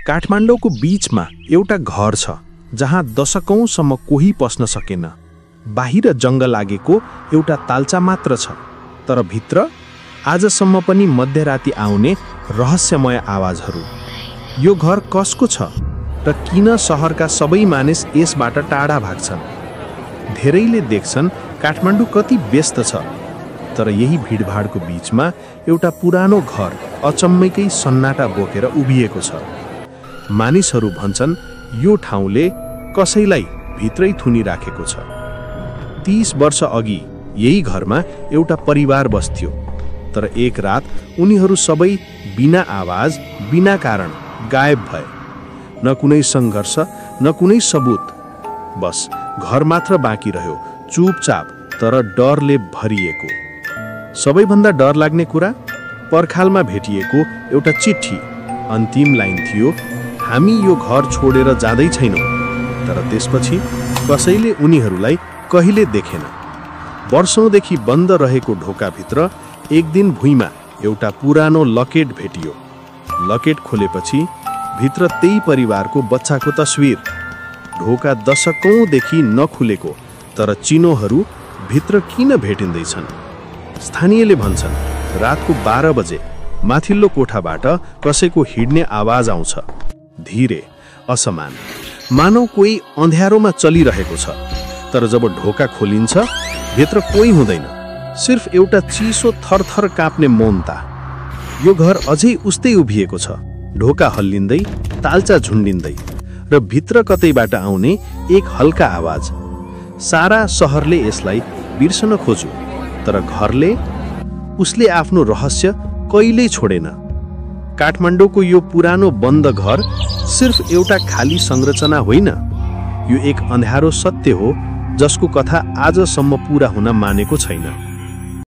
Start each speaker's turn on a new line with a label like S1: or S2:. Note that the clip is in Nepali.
S1: काठमाडौँको बीचमा एउटा घर छ जहाँ दशकौंसम्म कोही पस्न सकेन। बाहिर जंगल लागेको एउटा तालचा मात्र छ, तर भित्र आजसम्म पनि मध्यराती आउने रहस्यमय आवाजहरू। यो घर कसको छ र किन शहरका सबै मानिस यसबाट टाढा भाग्छन्? धेरैले देख्छन् काठमाडौँ कति व्यस्त छ, तर यही भिडभाडको बीचमा एउटा पुरानो घर अचम्मैकै सन्नाटा बोकेर उभिएको छ। मानिसहरू भन्छन् यो ठाउँले कसैलाई भित्रै थुनी राखेको छ। 30 वर्ष अघि यही घरमा एउटा परिवार बस्थ्यो, तर एक रात उनीहरू सबै बिना आवाज, बिना कारण गायब भए। न कुनै सङ्घर्ष, न कुनै सबूत, बस घर मात्र बाँकी रह्यो, चुपचाप तर डरले भरिएको। सबैभन्दा डर लाग्ने कुरा, पर्खालमा भेटिएको एउटा चिठी। अन्तिम लाइन थियो, हामी यो घर छोडेर जाँदै छैनौँ। तर त्यसपछि कसैले उनीहरूलाई कहिले देखेन। वर्षौंदेखि बन्द रहेको ढोकाभित्र एक दिन भुइँमा एउटा पुरानो लकेट भेटियो। लकेट खोलेपछि भित्र त्यही परिवारको बच्चाको तस्विर। ढोका दशकौंदेखि नखुलेको, तर चिनोहरू भित्र किन भेटिँदैछन्? स्थानीयले भन्छन् रातको 12 बजे माथिल्लो कोठाबाट कसैको हिँड्ने आवाज आउँछ, धीरे, असमान, मानव कोही अँध्यारोमा चलिरहेको छ। तर जब ढोका खोलिन्छ भित्र कोही हुँदैन, सिर्फ एउटा चिसो थरथर काँप्ने मौनता। यो घर अझै उस्तै उभिएको छ, ढोका हल्लिँदै, तालचा झुन्डिँदै, र भित्र कतैबाट आउने एक हल्का आवाज। सारा शहरले यसलाई बिर्सन खोज्यो, तर घरले, उसले आफ्नो रहस्य कहिल्यै छोडेन। काठमाडौँको यो पुरानो बन्द घर सिर्फ एउटा खाली संरचना होइन, यो एक अँध्यारो सत्य हो जसको कथा आजसम्म पूरा हुन मानेको छैन।